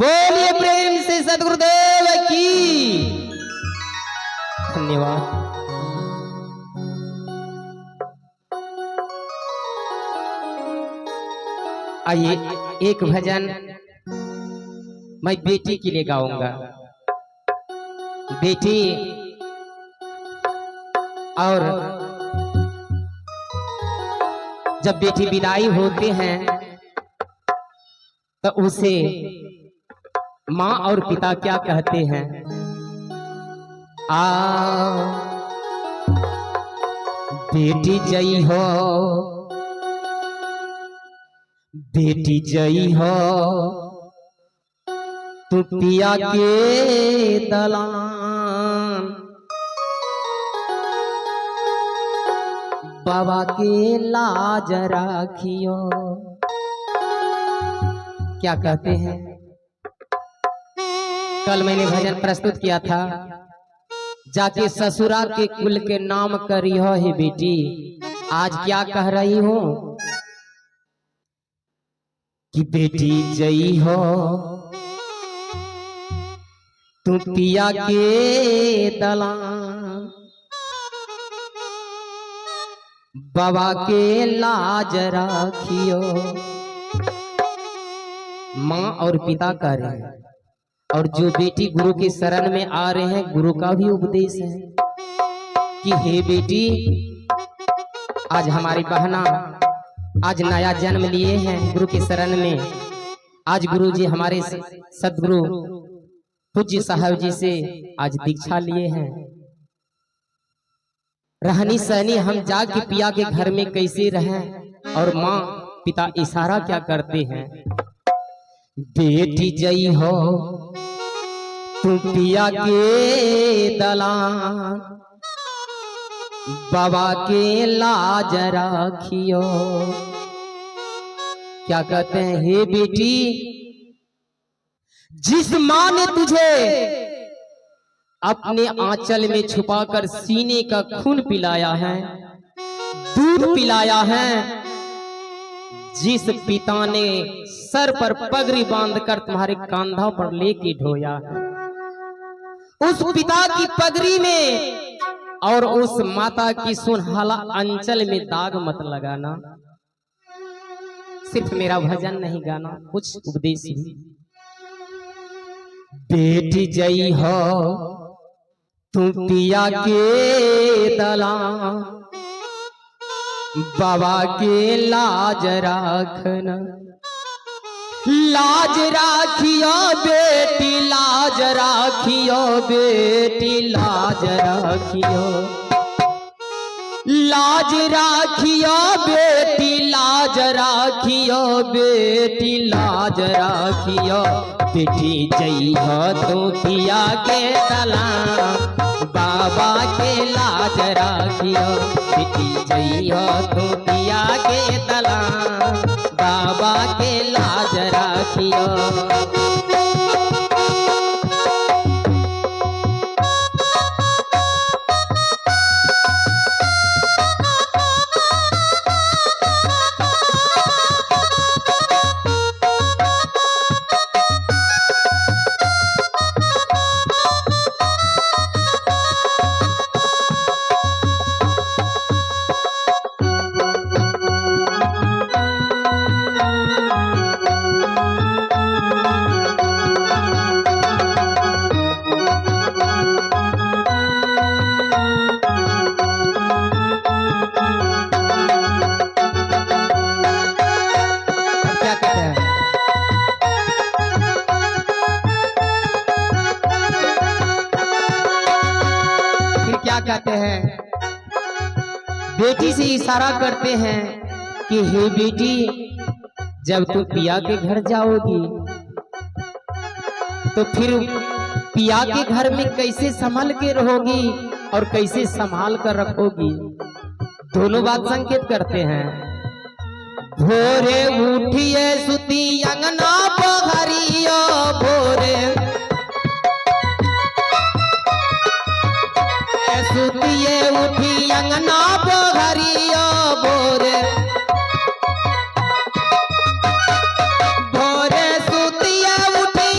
बोलिए प्रेम से सदगुरुदेव की। धन्यवाद। आइए एक भजन मैं बेटी के लिए गाऊंगा। बेटी और जब बेटी विदाई होते हैं तो उसे माँ और पिता क्या कहते हैं? आ बेटी जई हो, बेटी जई हो, तू पिया के दलान, बाबा के लाज राखियो। क्या कहते हैं? कल मैंने भजन प्रस्तुत किया था, जाके ससुरा के कुल के नाम करियो हे बेटी। आज क्या कह रही हूं कि बेटी जई हो, तू पिया के दलान, बाबा के लाज राखियो। माँ और पिता कह रहे हैं, और जो बेटी गुरु के शरण में आ रहे हैं, गुरु का भी उपदेश है कि हे बेटी, आज हमारी बहना आज नया जन्म लिए हैं गुरु के शरण में। आज गुरु जी हमारे सदगुरु पूज्य साहब जी से आज दीक्षा लिए हैं। रहनी सहनी हम जाके पिया के घर में कैसे रहें? और माँ पिता इशारा क्या करते हैं? बेटी जई हो, तू पिया के दलान, बाबा के लाज राखियो। क्या कहते हैं? हे बेटी, जिस माँ ने तुझे अपने आंचल में छुपाकर सीने का खून पिलाया है, दूध पिलाया है, जिस पिता ने सर पर पगड़ी बांधकर तुम्हारे कांधा पर लेके ढोया है, उस पिता की पगड़ी में और उस माता की सुनहला अंचल में दाग मत लगाना। सिर्फ मेरा भजन नहीं गाना, कुछ उपदेश भी। बेटी जई हो, तू पिया के दलान, बाबा के लाज राखना, लाज राखियो बेटी, लाज राखियो बेटी, लाज राखियो, लाज राखियो बेटी, लाज राखियो बेटी, लाज राखियो। बेटी जई हो, तू पिया के दलान, बाबा के लाज राखियो। बेटी जई हो, तू पिया के दलान, बाबा के लाज राखियो। कहते हैं? बेटी से इशारा करते हैं कि हे बेटी, जब तू पिया के घर जाओगी तो फिर पिया के घर में कैसे संभल के रहोगी और कैसे संभाल कर रखोगी? दोनों बात संकेत करते हैं। भोरे उठिए सुती अंगना पहरियो, भोरे सुतिए उठी अंगना पहरियो, भोरे भोरे सुतिए उठी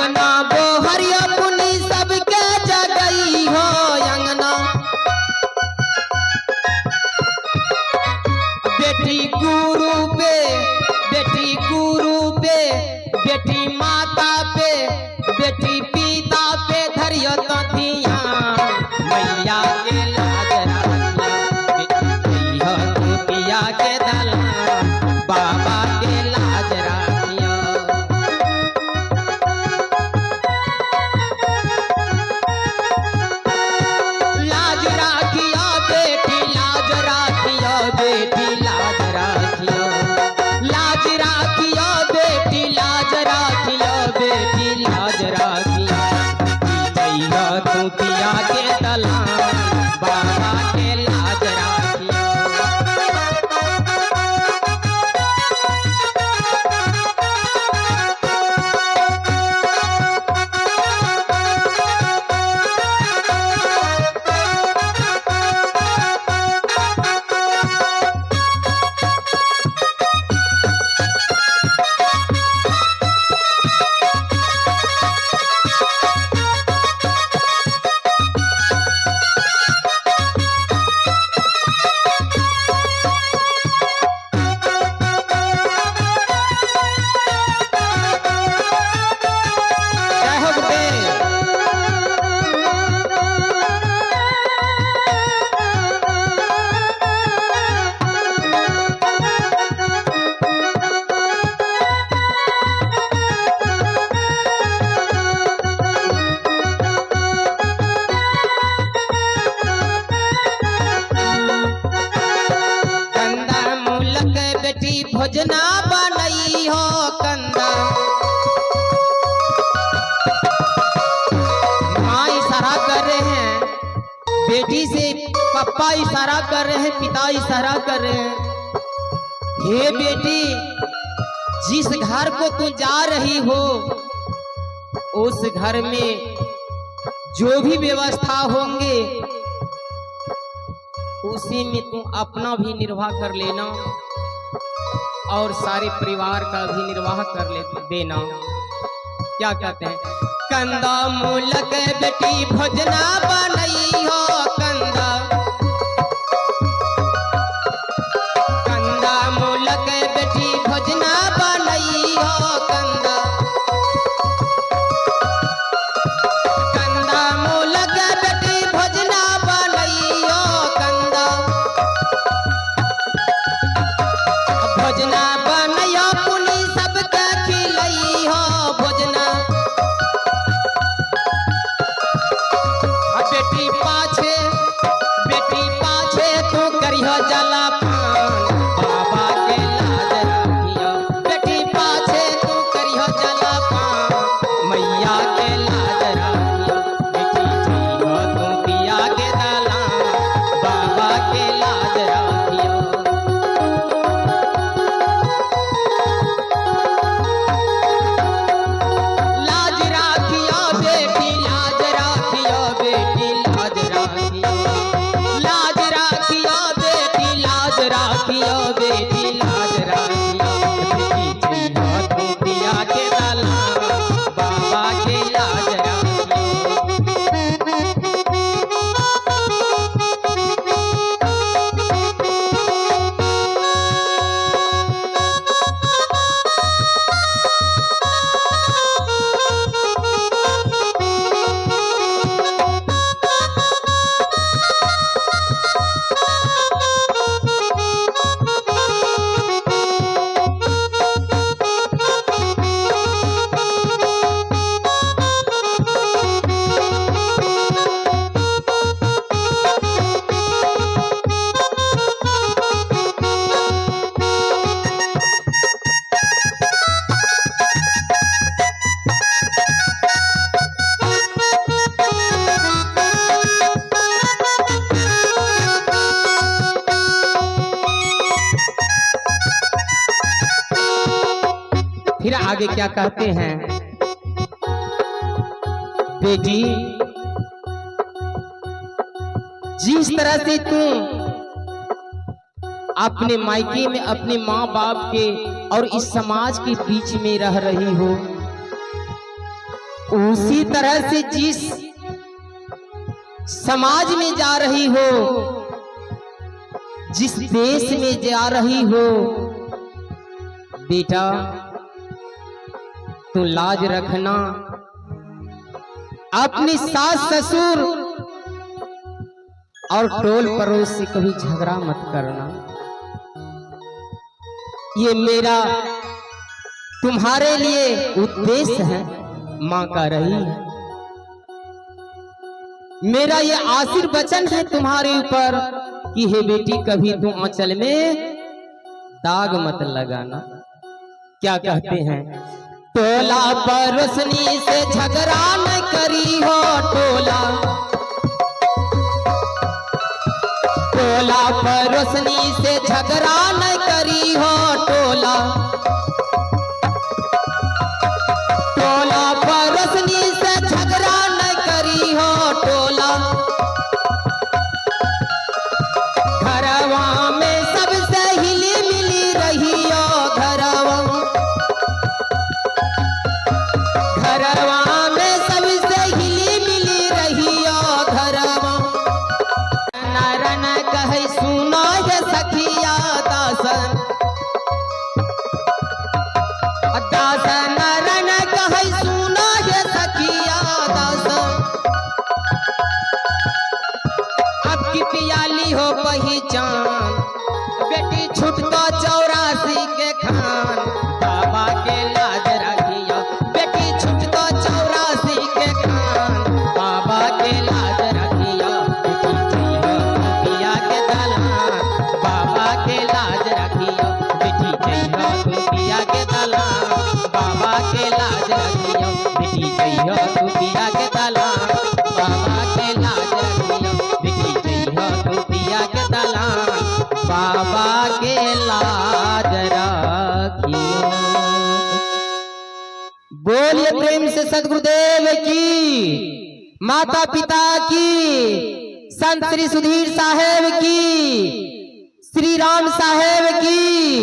अंगना बोहरिया पुनी सबके जगई हो अंगना बेटी गुरु पे बेटी माता पे बेटी पिता पे धरियो तो ध्यान मैया के लाज राखियो बेटी पिया के दलान बाबा के लाज राखियो लाज राखियो बेटी लाज राखियो बेटी लाज राखियो लाज राखियो बेटी लाज राखियो बेटी लाज राखियो जइयो तू पिया के दलान बाबा के लाज राखियो भोजना बनई हो कंदा माँ इशारा कर रहे हैं बेटी से पापा इशारा कर रहे हैं पिता इशारा कर रहे हैं हे बेटी जिस घर को तू जा रही हो उस घर में जो भी व्यवस्था होंगे उसी में तू अपना भी निर्वाह कर लेना और सारे परिवार का भी निर्वाह कर देना। क्या कहते हैं कंदा मूलक बेटी भोजना बनई हो कंदा मूलक बेटी भोजना बनई हो कंदा मूलक बेटी भोजना बनई हो कंदा भोजना बनैया पुनी सबके खिलई हो भोजना बेटी पाछे तू करियो जलापान बाबा के लाज राखियो बेटी पाछे तू करियो जलापान मैया के लाज राखियो बेटी जइयो तू पिया के दलान बाबा के लाज राखियो लाज राखियो बेटी लाज राखियो बेटी लाज राखियो लाज राखियो बेटी लाज राखियो बेटी लाज राखियो बेटी जइयो तू पिया के दलान बाबा के लाज राखियो फिर आगे क्या कहते हैं बेटी जिस तरह से तू अपने मायके में अपने माँ बाप के और इस समाज के बीच में रह रही हो उसी तरह से जिस समाज में जा रही हो, जिस देश में जा रही हो, बेटा तू लाज रखना, अपनी सास ससुर और टोल पड़ोस से कभी झगड़ा मत करना। ये मेरा तुम्हारे लिए उद्देश्य है, मां का रही है। मेरा ये आशीर्वचन है तुम्हारे ऊपर कि हे बेटी कभी तुम आंचल में दाग मत लगाना। क्या कहते हैं, टोला परोसनी से झगड़ा न करी हो, टोला परोसनी से झगड़ा न करी हो, टोला परोसनी से झगड़ा न करी हो, टोला घरवा में सबसे हिली मिली रही हो, घरवा में सबसे हिली मिली रही हो, घरवा नारायण कहे सुनो ये सखिया दासन नारायण कहे सुनो ये सखिया दासन। अब की पियाली हो पहचान, बेटी छुटको 84 के खान, बाबा के लाज रखिया, बेटी छुटको 84 के खान, बाबा के लाज रखिया, बेटी जइहो पिया के दलान, बाबा के लाज रखिया, बेटी जइहो पिया के दलान, बाबा के लाज रखिया, बेटी जइहो पिया के दलान, बाबा के लाज रखिया, बेटी जइहो पिया के दलान, बाबा के लाज रखियो। बोलिए प्रेम से सदगुरुदेव की, माता पिता की, संत श्री सुधीर साहेब की, श्री राम साहेब की।